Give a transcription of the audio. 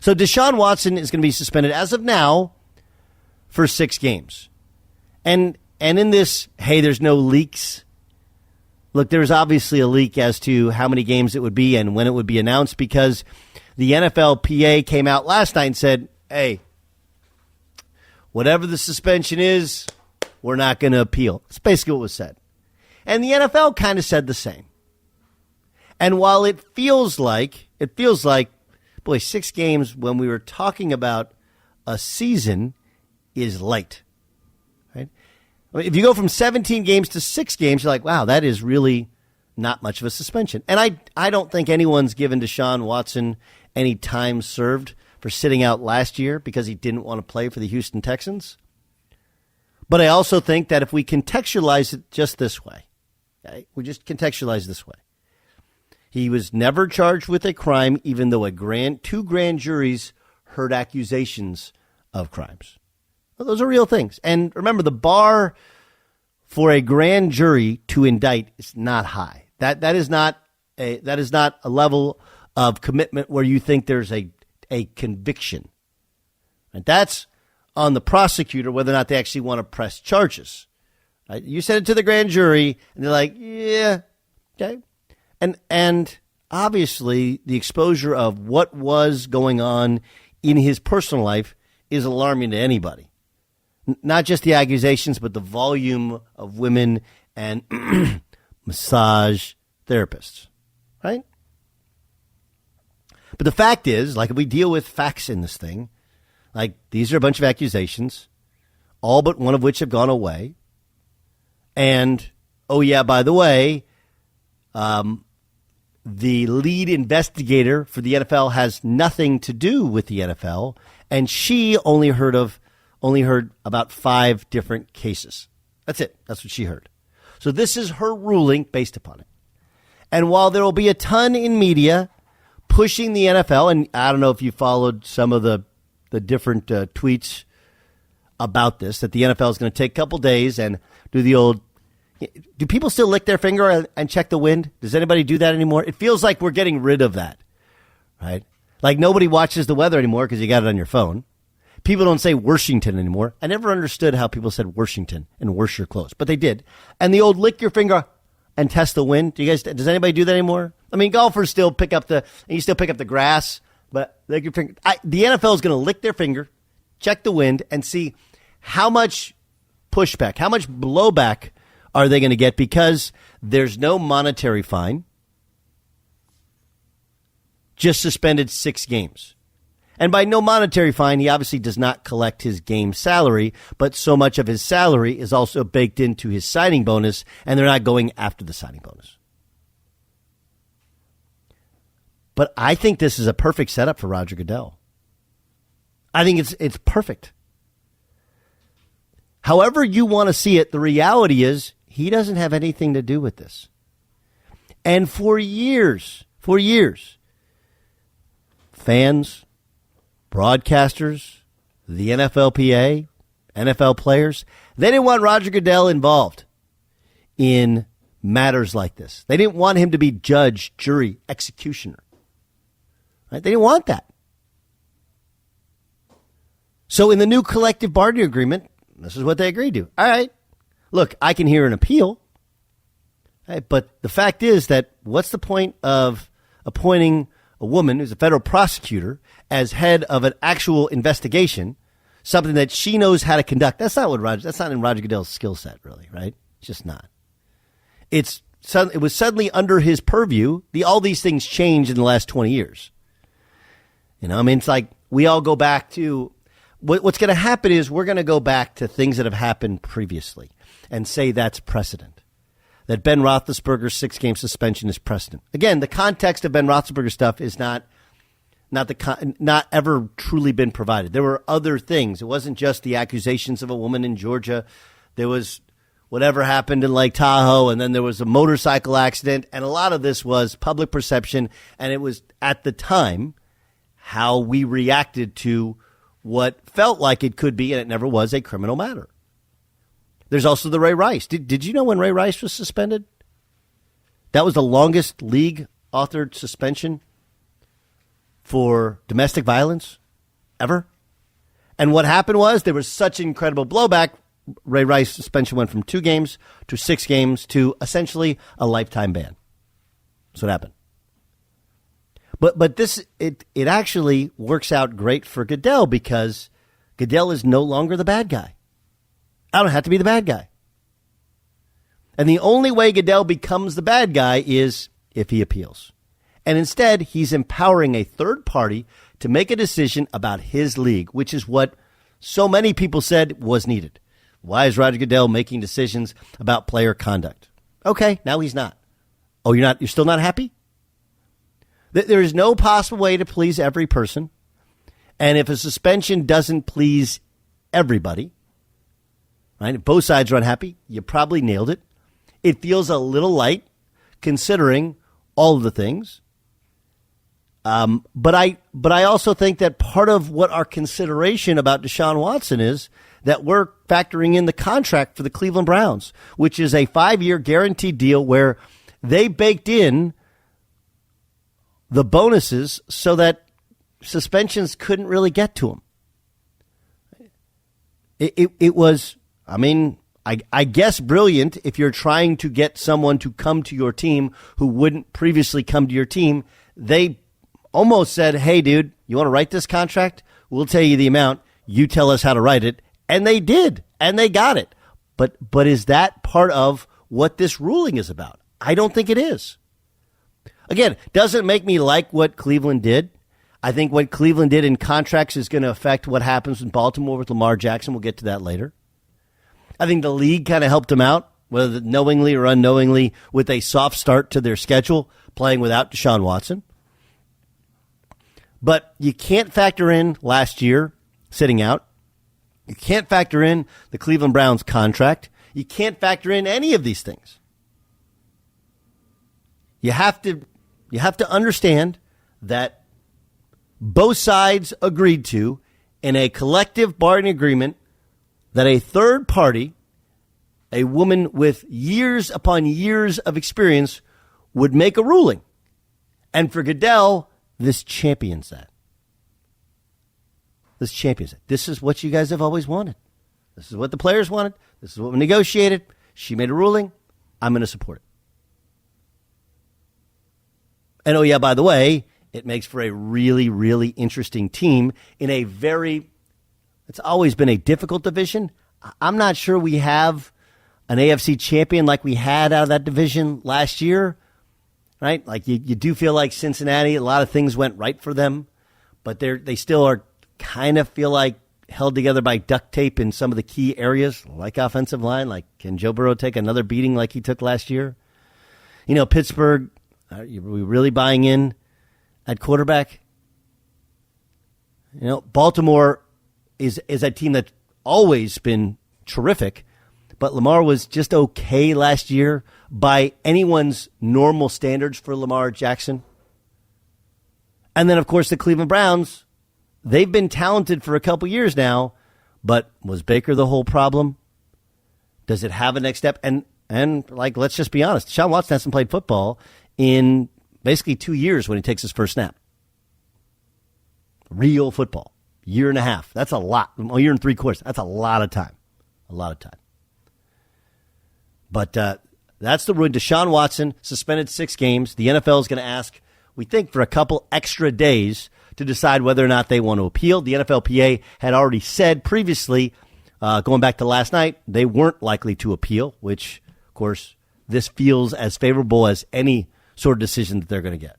So Deshaun Watson is going to be suspended as of now for 6 games. And in this, hey, there's no leaks. Look, there's obviously a leak as to how many games it would be and when it would be announced, because the NFLPA came out last night and said, hey, whatever the suspension is, we're not going to appeal. That's basically what was said. And the NFL kind of said the same. And while it feels like, boy, 6 games when we were talking about a season is light. Right? I mean, if you go from 17 games to 6 games, you're like, wow, that is really not much of a suspension. And I don't think anyone's given Deshaun Watson any time served for sitting out last year because he didn't want to play for the Houston Texans. But I also think that if we contextualize it just this way, okay, we just contextualize this way. He was never charged with a crime, even though 2 grand juries heard accusations of crimes. Well, those are real things. And remember, the bar for a grand jury to indict is not high. That is not a level of commitment where you think there's a conviction. And that's on the prosecutor whether or not they actually want to press charges. Right? You send it to the grand jury, and they're like, yeah, okay. And obviously, the exposure of what was going on in his personal life is alarming to anybody. Not just the accusations, but the volume of women and massage therapists, right? But the fact is, like, if we deal with facts in this thing, like, these are a bunch of accusations, all but one of which have gone away. And, oh, yeah, by the way, the lead investigator for the NFL has nothing to do with the NFL, and she only heard about 5 different cases. That's it. That's what she heard. So this is her ruling based upon it. And while there will be a ton in media pushing the NFL, and I don't know if you followed some of the different tweets about this, that the NFL is going to take a couple days and do the old, do people still lick their finger and check the wind? Does anybody do that anymore? It feels like we're getting rid of that, right? Like nobody watches the weather anymore because you got it on your phone. People don't say Washington anymore. I never understood how people said Washington and wash your clothes, but they did. And the old lick your finger and test the wind. Does anybody do that anymore? I mean, golfers still pick up the grass, but lick your finger. The NFL is going to lick their finger, check the wind, and see how much pushback, how much blowback are they going to get, because there's no monetary fine, just suspended 6 games. And by no monetary fine, he obviously does not collect his game salary, but so much of his salary is also baked into his signing bonus, and they're not going after the signing bonus. But I think this is a perfect setup for Roger Goodell. I think it's perfect. However you want to see it, the reality is he doesn't have anything to do with this. And for years, fans, broadcasters, the NFLPA, NFL players, they didn't want Roger Goodell involved in matters like this. They didn't want him to be judge, jury, executioner. Right? They didn't want that. So in the new collective bargaining agreement, this is what they agreed to. All right, look, I can hear an appeal, right, but the fact is that what's the point of appointing a woman who's a federal prosecutor as head of an actual investigation, something that she knows how to conduct? That's not in Roger Goodell's skill set, really, right? It's just not. It was suddenly under his purview. All these things changed in the last 20 years. You know, I mean, it's like we all go back to what's going to happen is we're going to go back to things that have happened previously and say that's precedent. That Ben Roethlisberger's 6-game suspension is precedent. Again, the context of Ben Roethlisberger stuff is not ever truly been provided. There were other things. It wasn't just the accusations of a woman in Georgia. There was whatever happened in Lake Tahoe, and then there was a motorcycle accident, and a lot of this was public perception, and it was, at the time, how we reacted to what felt like it could be, and it never was, a criminal matter. There's also the Ray Rice. Did you know when Ray Rice was suspended? That was the longest league-authored suspension for domestic violence ever. And what happened was there was such incredible blowback. Ray Rice's suspension went from 2 games to 6 games to essentially a lifetime ban. That's what happened. But this it actually works out great for Goodell because Goodell is no longer the bad guy. I don't have to be the bad guy. And the only way Goodell becomes the bad guy is if he appeals. And instead, he's empowering a third party to make a decision about his league, which is what so many people said was needed. Why is Roger Goodell making decisions about player conduct? Okay, now he's not. Oh, you're still not happy? There is no possible way to please every person. And if a suspension doesn't please everybody, right? If both sides are unhappy, you probably nailed it. It feels a little light considering all of the things. But I also think that part of what our consideration about Deshaun Watson is that we're factoring in the contract for the Cleveland Browns, which is a 5-year guaranteed deal where they baked in the bonuses so that suspensions couldn't really get to him. It was, I guess, brilliant if you're trying to get someone to come to your team who wouldn't previously come to your team. They almost said, hey, dude, you want to write this contract? We'll tell you the amount. You tell us how to write it. And they did, and they got it. But is that part of what this ruling is about? I don't think it is. Again, doesn't make me like what Cleveland did. I think what Cleveland did in contracts is going to affect what happens in Baltimore with Lamar Jackson. We'll get to that later. I think the league kind of helped them out, whether knowingly or unknowingly, with a soft start to their schedule, playing without Deshaun Watson. But you can't factor in last year sitting out. You can't factor in the Cleveland Browns contract. You can't factor in any of these things. You have to understand that both sides agreed to in a collective bargaining agreement that a third party, a woman with years upon years of experience, would make a ruling. And for Goodell, this champions that. This champions it. This is what you guys have always wanted. This is what the players wanted. This is what we negotiated. She made a ruling. I'm going to support it. And oh, yeah, by the way, it makes for a really, really interesting team in a it's always been a difficult division. I'm not sure we have an AFC champion like we had out of that division last year, right? Like you do feel like Cincinnati, a lot of things went right for them, but they still are kind of feel like held together by duct tape in some of the key areas, like offensive line. Like, can Joe Burrow take another beating like he took last year? Pittsburgh, are we really buying in at quarterback? Baltimore is a team that's always been terrific, but Lamar was just okay last year by anyone's normal standards for Lamar Jackson. And then, of course, the Cleveland Browns, they've been talented for a couple years now, but was Baker the whole problem? Does it have a next step? And let's just be honest, Deshaun Watson hasn't played football in basically 2 years when he takes his first snap. Real football. Year and a half. That's a lot. A year and 3/4. That's a lot of time. A lot of time. But that's the ruling. Deshaun Watson suspended 6 games. The NFL is going to ask, we think, for a couple extra days to decide whether or not they want to appeal. The NFLPA had already said previously, going back to last night, they weren't likely to appeal, which, of course, this feels as favorable as any sort of decision that they're going to get.